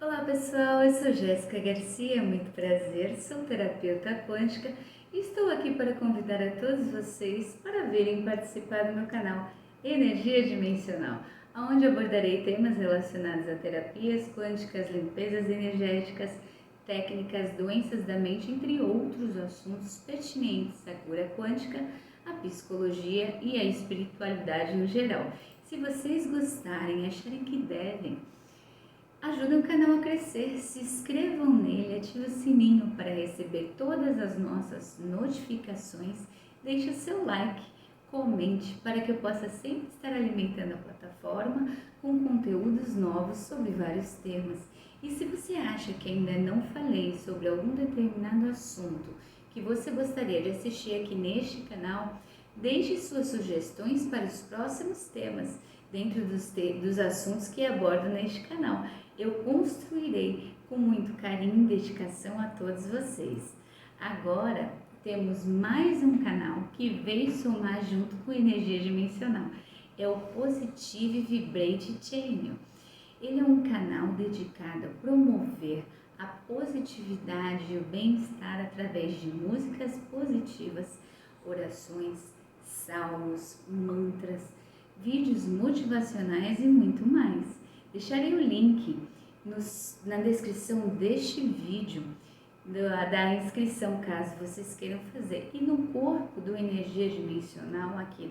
Olá pessoal, eu sou Jéssica Garcia, muito prazer, sou terapeuta quântica e estou aqui para convidar a todos vocês para virem participar do meu canal Energia Dimensional, onde abordarei temas relacionados a terapias quânticas, limpezas energéticas, técnicas, doenças da mente, entre outros assuntos pertinentes à cura quântica, à psicologia e à espiritualidade no geral. Se vocês gostarem, acharem que devem, ajudem o canal a crescer, se inscrevam nele, ative o sininho para receber todas as nossas notificações, deixe o seu like, comente para que eu possa sempre estar alimentando a plataforma com conteúdos novos sobre vários temas. E se você acha que ainda não falei sobre algum determinado assunto que você gostaria de assistir aqui neste canal, deixe suas sugestões para os próximos temas dentro dos assuntos que abordo neste canal. Eu construirei com muito carinho e dedicação a todos vocês. Agora temos mais um canal que veio somar junto com Energia Dimensional. É o Positive Vibrate Channel. Ele é um canal dedicado a promover a positividade e o bem-estar através de músicas positivas, orações, salmos, mantras, vídeos motivacionais e muito mais. Deixarei o link na descrição deste vídeo da inscrição, caso vocês queiram fazer. E no corpo do Energia Dimensional, aqui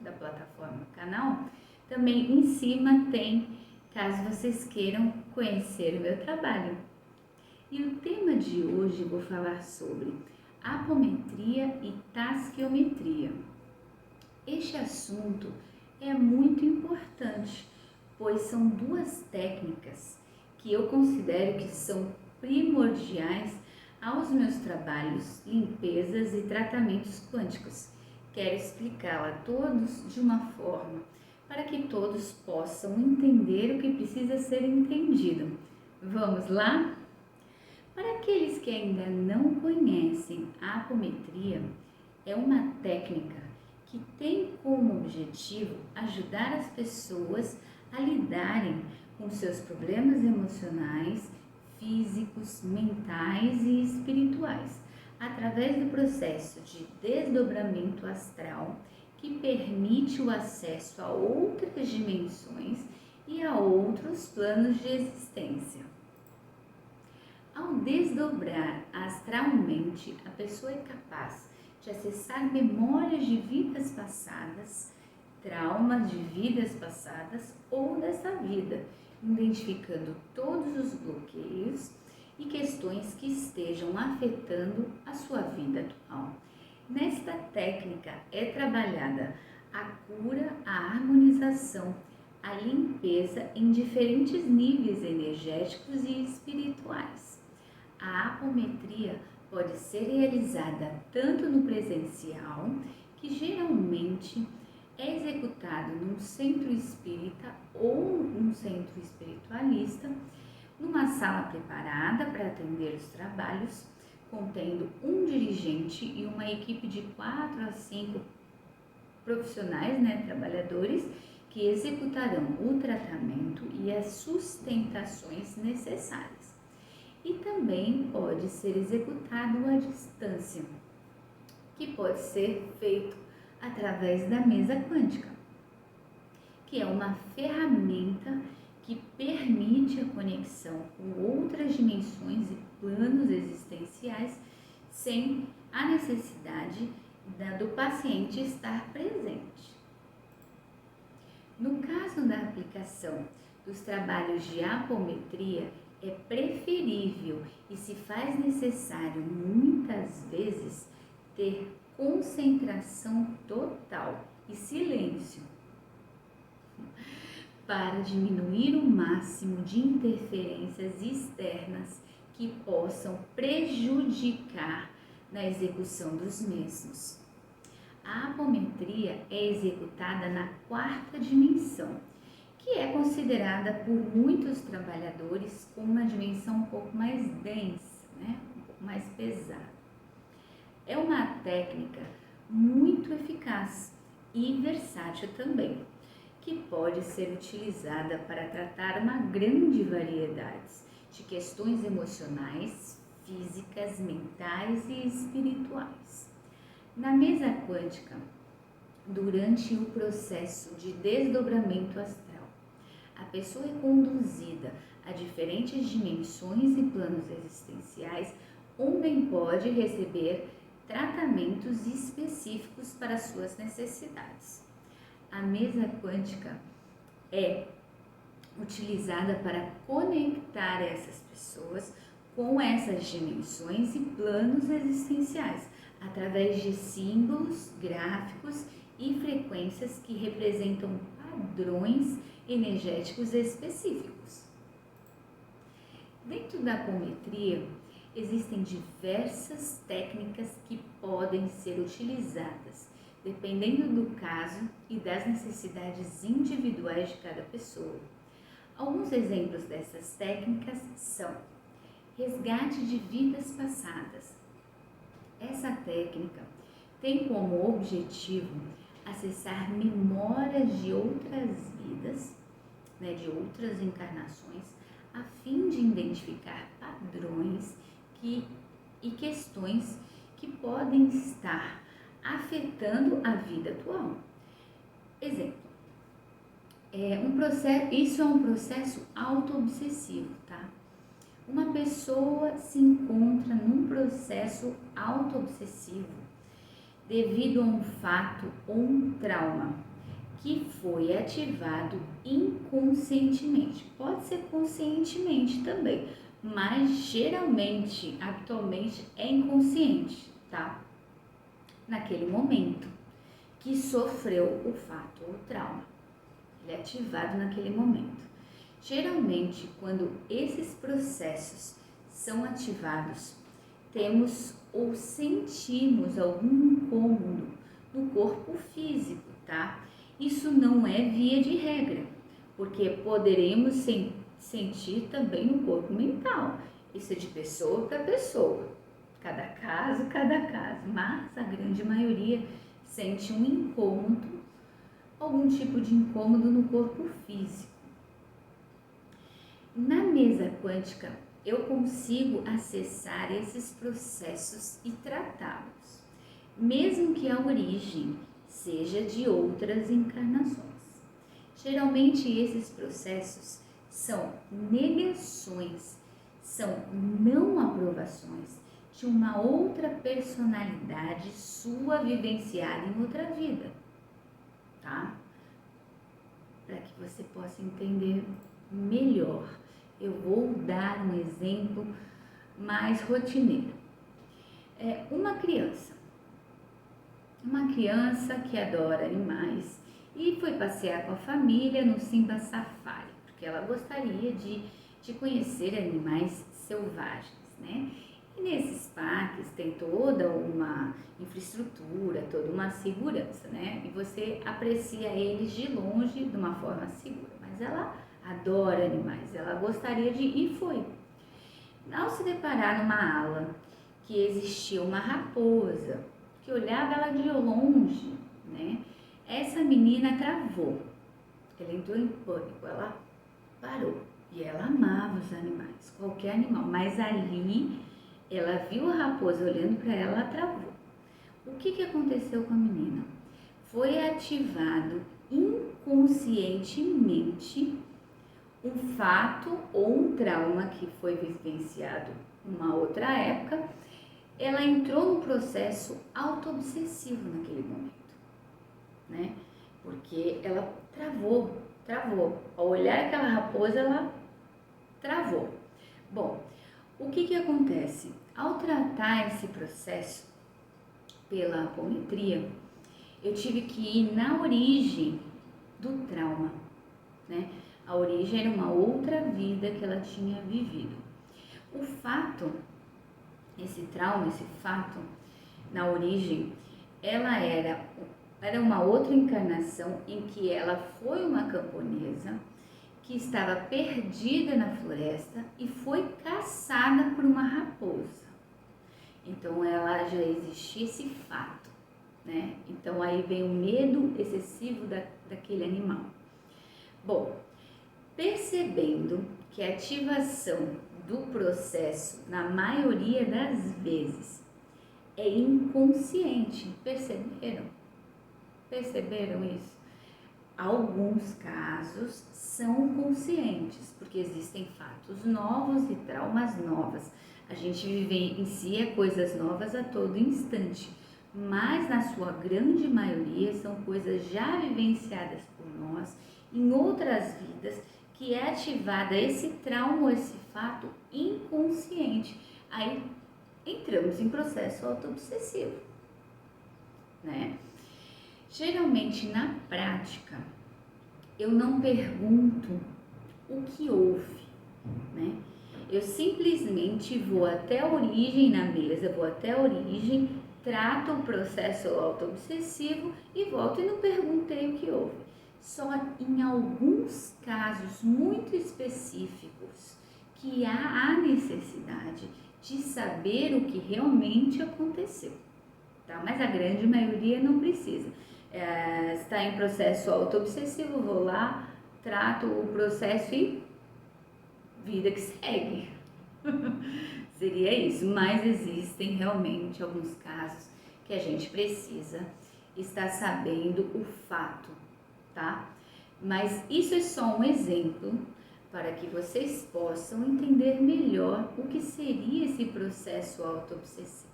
da plataforma do canal, também em cima tem, caso vocês queiram conhecer o meu trabalho. E o tema de hoje eu vou falar sobre apometria e tasquiometria. Este assunto é muito importante, pois são duas técnicas que eu considero que são primordiais aos meus trabalhos, limpezas e tratamentos quânticos. Quero explicá-la a todos de uma forma para que todos possam entender o que precisa ser entendido. Vamos lá? Para aqueles que ainda não conhecem a apometria, é uma técnica que tem como objetivo ajudar as pessoas a lidarem com seus problemas emocionais, físicos, mentais e espirituais, através do processo de desdobramento astral que permite o acesso a outras dimensões e a outros planos de existência. Ao desdobrar astralmente, a pessoa é capaz de acessar memórias de vidas passadas, traumas de vidas passadas ou dessa vida, identificando todos os bloqueios e questões que estejam afetando a sua vida atual. Nesta técnica é trabalhada a cura, a harmonização, a limpeza em diferentes níveis energéticos e espirituais. A apometria pode ser realizada tanto no presencial, que geralmente é executado num centro espírita ou num centro espiritualista, numa sala preparada para atender os trabalhos, contendo um dirigente e uma equipe de 4 a 5 profissionais, trabalhadores, que executarão o tratamento e as sustentações necessárias. E também pode ser executado à distância, que pode ser feito através da mesa quântica, que é uma ferramenta que permite a conexão com outras dimensões e planos existenciais sem a necessidade do paciente estar presente. No caso da aplicação dos trabalhos de apometria, é preferível e se faz necessário muitas vezes ter concentração total e silêncio para diminuir o máximo de interferências externas que possam prejudicar na execução dos mesmos. A apometria é executada na 4ª dimensão, que é considerada por muitos trabalhadores como uma dimensão um pouco mais densa, um pouco mais pesada. É uma técnica muito eficaz e versátil também, que pode ser utilizada para tratar uma grande variedade de questões emocionais, físicas, mentais e espirituais. Na mesa quântica, durante o processo de desdobramento astral, a pessoa é conduzida a diferentes dimensões e planos existenciais, onde pode receber tratamentos específicos para suas necessidades. A mesa quântica é utilizada para conectar essas pessoas com essas dimensões e planos existenciais, através de símbolos, gráficos e frequências que representam padrões energéticos específicos. Dentro da apometria, existem diversas técnicas que podem ser utilizadas, dependendo do caso e das necessidades individuais de cada pessoa. Alguns exemplos dessas técnicas são resgate de vidas passadas. Essa técnica tem como objetivo acessar memórias de outras vidas, de outras encarnações, a fim de identificar padrões e questões que podem estar afetando a vida atual. Exemplo, isso é um processo auto-obsessivo, tá? Uma pessoa se encontra num processo auto-obsessivo devido a um fato ou um trauma que foi ativado inconscientemente. Pode ser conscientemente também, mas geralmente, atualmente, é inconsciente, tá? Naquele momento que sofreu o fato ou trauma. Ele é ativado naquele momento. Geralmente, quando esses processos são ativados, temos ou sentimos algum incômodo no corpo físico, tá? Isso não é via de regra, porque poderemos sentir também no corpo mental. Isso é de pessoa para pessoa, cada caso, mas a grande maioria sente um incômodo, algum tipo de incômodo no corpo físico. Na mesa quântica, eu consigo acessar esses processos e tratá-los, mesmo que a origem seja de outras encarnações. Geralmente esses processos são negações, são não aprovações de uma outra personalidade sua vivenciada em outra vida, tá? Para que você possa entender melhor, eu vou dar um exemplo mais rotineiro. Uma criança que adora animais e foi passear com a família no Simba Safari, porque ela gostaria de conhecer animais selvagens, né? E nesses parques tem toda uma infraestrutura, toda uma segurança, né? E você aprecia eles de longe de uma forma segura, mas ela adora animais, ela gostaria de ir e foi. Ao se deparar numa ala que existia uma raposa, que olhava ela de longe, né? Essa menina travou, ela entrou em pânico, ela parou. E ela amava os animais, qualquer animal, mas ali ela viu a raposa olhando para ela, ela travou. O que aconteceu com a menina? Foi ativado inconscientemente um fato ou um trauma que foi vivenciado numa outra época. Ela entrou no processo auto-obsessivo naquele momento, né? Porque ela travou. Ao olhar aquela raposa, ela travou. Bom, o que acontece? Ao tratar esse processo pela apometria, eu tive que ir na origem do trauma, né? A origem era uma outra vida que ela tinha vivido. O fato, esse trauma, esse fato, na origem, ela era uma outra encarnação em que ela foi uma camponesa que estava perdida na floresta e foi caçada por uma raposa. Então ela já existia esse fato, né? Então aí vem o medo excessivo daquele animal. Bom, percebendo que a ativação do processo, na maioria das vezes, é inconsciente. Perceberam? Perceberam isso? Alguns casos são conscientes, porque existem fatos novos e traumas novas. A gente vivencia coisas novas a todo instante, mas na sua grande maioria são coisas já vivenciadas por nós em outras vidas, que é ativada esse trauma ou esse fato inconsciente. Aí entramos em processo autoobsessivo, né? Geralmente na prática eu não pergunto o que houve, né? Eu simplesmente vou até a origem na mesa, vou até a origem, trato o processo autoobsessivo e volto e não perguntei o que houve. Só em alguns casos muito específicos que há a necessidade de saber o que realmente aconteceu, tá? Mas a grande maioria não precisa. Está em processo autoobsessivo, vou lá, trato o processo e vida que segue. Seria isso, mas existem realmente alguns casos que a gente precisa estar sabendo o fato, tá? Mas isso é só um exemplo para que vocês possam entender melhor o que seria esse processo autoobsessivo.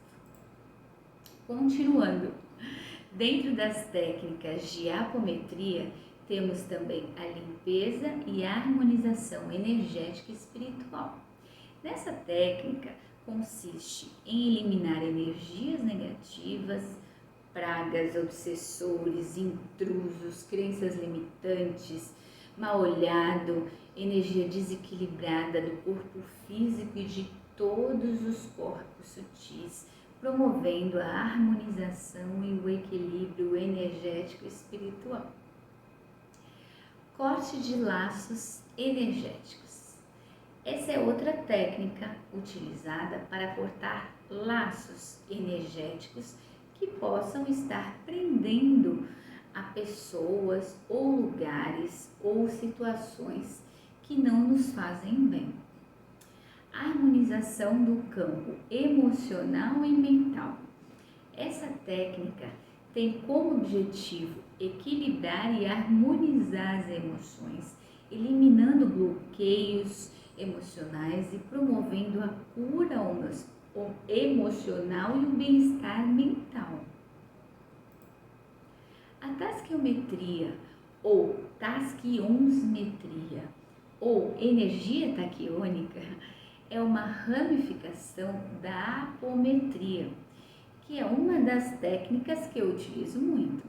Continuando, dentro das técnicas de apometria, temos também a limpeza e a harmonização energética e espiritual. Nessa técnica consiste em eliminar energias negativas, pragas, obsessores, intrusos, crenças limitantes, mal-olhado, energia desequilibrada do corpo físico e de todos os corpos sutis, promovendo a harmonização e o equilíbrio energético e espiritual. Corte de laços energéticos. Essa é outra técnica utilizada para cortar laços energéticos que possam estar prendendo a pessoas ou lugares ou situações que não nos fazem bem. A harmonização do campo emocional e mental. Essa técnica tem como objetivo equilibrar e harmonizar as emoções, eliminando bloqueios emocionais e promovendo a cura emocional e o bem-estar mental. A tasquiometria ou tasquionsmetria ou energia taquiônica é uma ramificação da apometria, que é uma das técnicas que eu utilizo muito.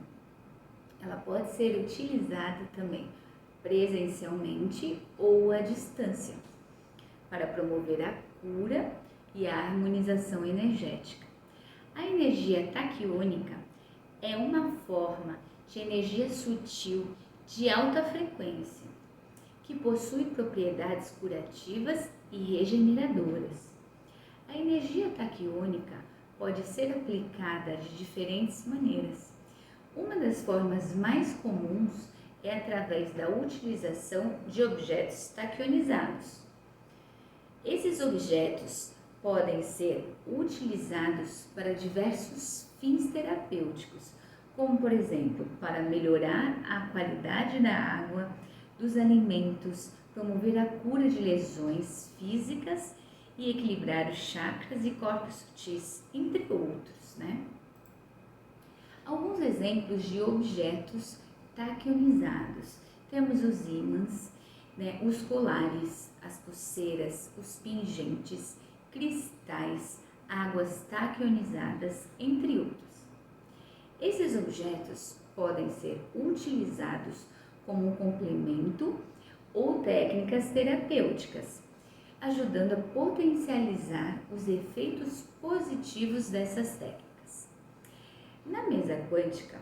Ela pode ser utilizada também presencialmente ou à distância, para promover a cura e a harmonização energética. A energia taquiônica é uma forma de energia sutil de alta frequência, que possui propriedades curativas e regeneradoras. A energia taquiônica pode ser aplicada de diferentes maneiras. Uma das formas mais comuns é através da utilização de objetos taquionizados. Esses objetos podem ser utilizados para diversos fins terapêuticos, como por exemplo, para melhorar a qualidade da água, dos alimentos, promover a cura de lesões físicas e equilibrar os chakras e corpos sutis, entre outros, né? Alguns exemplos de objetos taquionizados. Temos os ímãs, né, os colares, as pulseiras, os pingentes, cristais, águas taquionizadas, entre outros. Esses objetos podem ser utilizados como um complemento ou técnicas terapêuticas, ajudando a potencializar os efeitos positivos dessas técnicas. Na mesa quântica,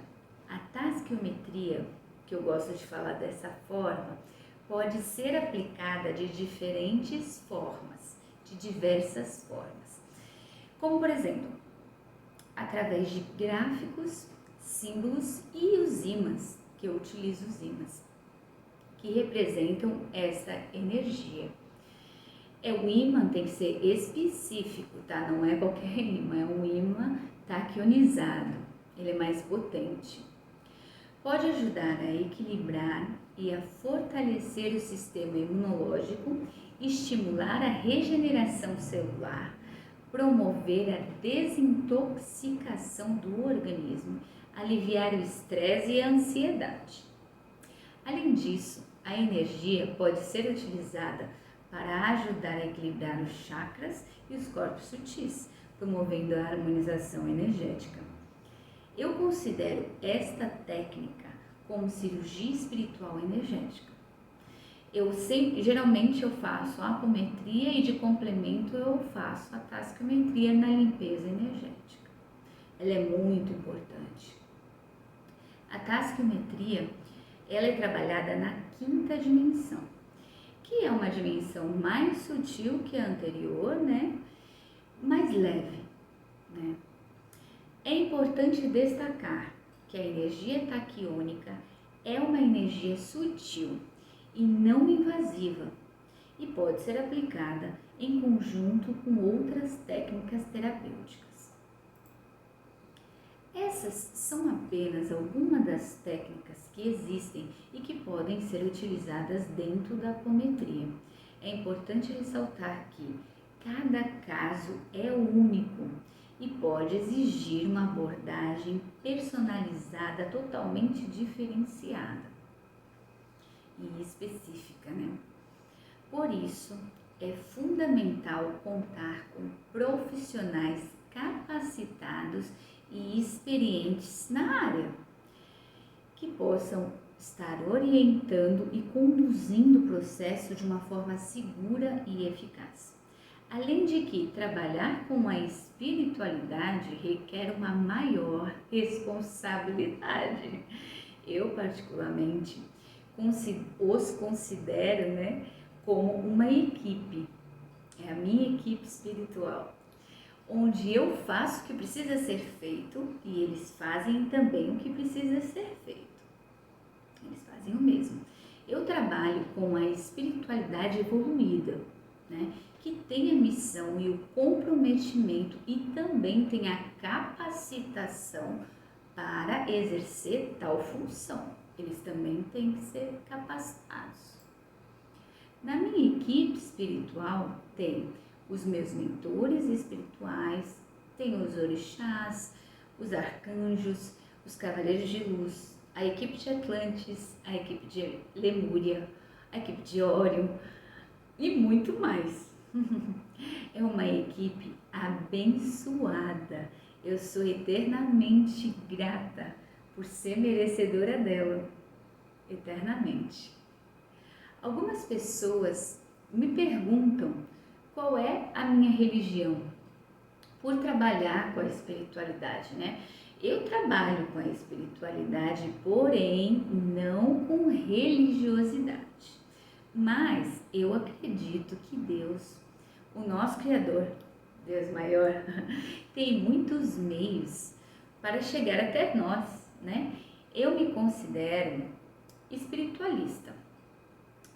a tasquiometria, que eu gosto de falar dessa forma, pode ser aplicada de diferentes formas, de diversas formas. Como, por exemplo, através de gráficos, símbolos e os ímãs, que eu utilizo os ímãs, que representam essa energia. O ímã tem que ser específico, tá? Não é qualquer ímã, é um ímã taquionizado, ele é mais potente. Pode ajudar a equilibrar e a fortalecer o sistema imunológico, estimular a regeneração celular, promover a desintoxicação do organismo, aliviar o estresse e a ansiedade. Além disso, a energia pode ser utilizada para ajudar a equilibrar os chakras e os corpos sutis, promovendo a harmonização energética. Eu considero esta técnica como cirurgia espiritual energética. Geralmente eu faço a apometria e de complemento eu faço a tasquiometria na limpeza energética. Ela é muito importante. A tasquiometria, ela é trabalhada na quinta dimensão, que é uma dimensão mais sutil que a anterior, né? Mais leve, né? É importante destacar que a energia taquiônica é uma energia sutil e não invasiva e pode ser aplicada em conjunto com outras técnicas terapêuticas. Essas são apenas algumas das técnicas que existem e que podem ser utilizadas dentro da apometria. É importante ressaltar que cada caso é único e pode exigir uma abordagem personalizada, totalmente diferenciada e específica, né? Por isso, é fundamental contar com profissionais capacitados e experientes na área, que possam estar orientando e conduzindo o processo de uma forma segura e eficaz. Além de que trabalhar com a espiritualidade requer uma maior responsabilidade. Eu, particularmente, os considero, né, como uma equipe. É a minha equipe espiritual, onde eu faço o que precisa ser feito e eles fazem também o que precisa ser feito. Eles fazem o mesmo. Eu trabalho com a espiritualidade evoluída, né, que tem a missão e o comprometimento e também tem a capacitação para exercer tal função. Eles também têm que ser capacitados. Na minha equipe espiritual tem os meus mentores espirituais, tem os orixás, os arcanjos, os cavaleiros de luz, a equipe de Atlantis, a equipe de Lemúria, a equipe de Órion e muito mais. É uma equipe abençoada. Eu sou eternamente grata por ser merecedora dela, eternamente. Algumas pessoas me perguntam qual é a minha religião, por trabalhar com a espiritualidade, né? Eu trabalho com a espiritualidade, porém não com religiosidade. Mas eu acredito que Deus, o nosso Criador, Deus maior, tem muitos meios para chegar até nós, né? Eu me considero espiritualista.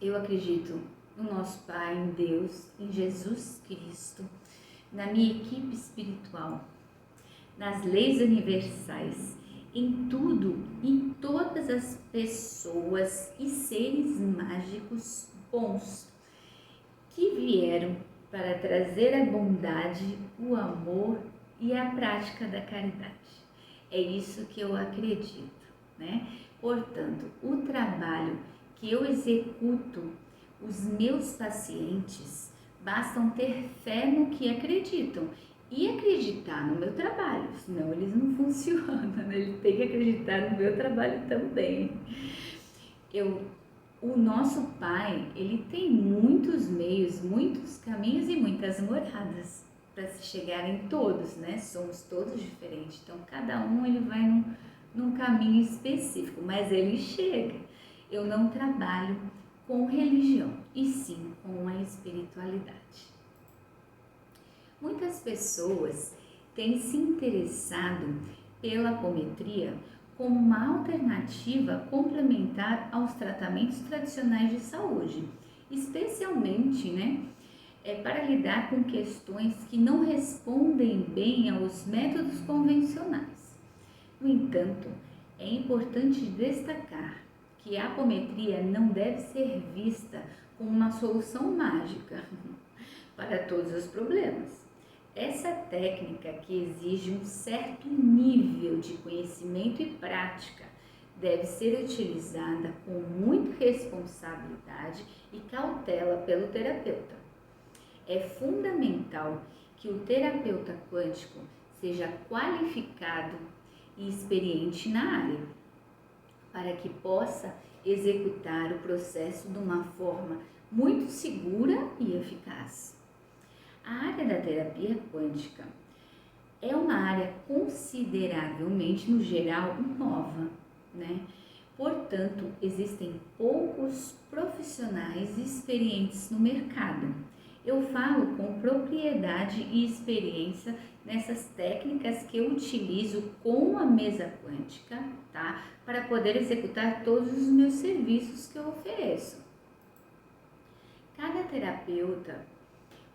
Eu acredito no nosso Pai, em Deus, em Jesus Cristo, na minha equipe espiritual, nas leis universais, em tudo, em todas as pessoas e seres mágicos bons que vieram para trazer a bondade, o amor e a prática da caridade. É isso que eu acredito, né? Portanto, o trabalho que eu executo, os meus pacientes bastam ter fé no que acreditam e acreditar no meu trabalho, senão eles não funcionam, né? Eles têm que acreditar no meu trabalho também. O nosso Pai, ele tem muitos meios, muitos caminhos e muitas moradas para se chegar em todos, né? Somos todos diferentes, então cada um ele vai num caminho específico, mas ele chega. Eu não trabalho com religião, e sim com a espiritualidade. Muitas pessoas têm se interessado pela apometria como uma alternativa complementar aos tratamentos tradicionais de saúde, especialmente, para lidar com questões que não respondem bem aos métodos convencionais. No entanto, é importante destacar que a apometria não deve ser vista como uma solução mágica para todos os problemas. Essa técnica, que exige um certo nível de conhecimento e prática, deve ser utilizada com muita responsabilidade e cautela pelo terapeuta. É fundamental que o terapeuta quântico seja qualificado e experiente na área, para que possa executar o processo de uma forma muito segura e eficaz. A área da terapia quântica é uma área consideravelmente, no geral, nova, Portanto, existem poucos profissionais experientes no mercado. Eu falo com propriedade e experiência nessas técnicas que eu utilizo com a mesa quântica, para poder executar todos os meus serviços que eu ofereço. Cada terapeuta,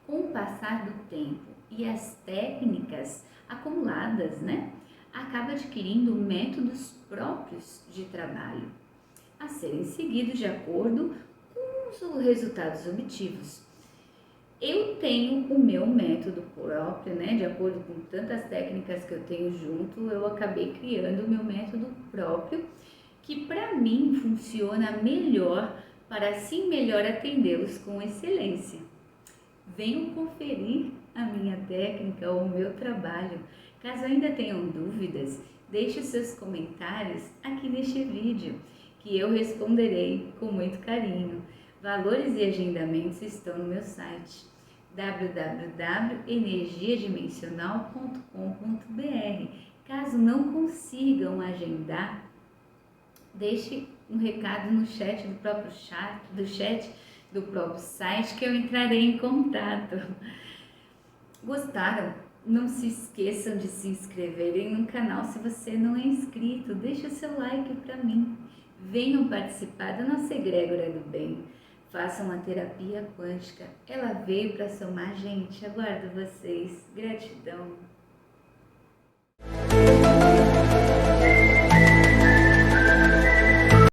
com o passar do tempo e as técnicas acumuladas, acaba adquirindo métodos próprios de trabalho a serem seguidos de acordo com os resultados obtidos. Eu tenho o meu método próprio, de acordo com tantas técnicas que eu tenho junto, eu acabei criando o meu método próprio, que para mim funciona melhor, para assim melhor atendê-los com excelência. Venham conferir a minha técnica ou o meu trabalho. Caso ainda tenham dúvidas, deixe os seus comentários aqui neste vídeo, que eu responderei com muito carinho. Valores e agendamentos estão no meu site www.energiadimensional.com.br. Caso não consigam agendar, deixe um recado no chat do próprio site, que eu entrarei em contato. Gostaram? Não se esqueçam de se inscreverem no canal se você não é inscrito. Deixe o seu like para mim. Venham participar da nossa egrégora do bem. Façam a terapia quântica. Ela veio para somar, gente. Aguardo vocês. Gratidão.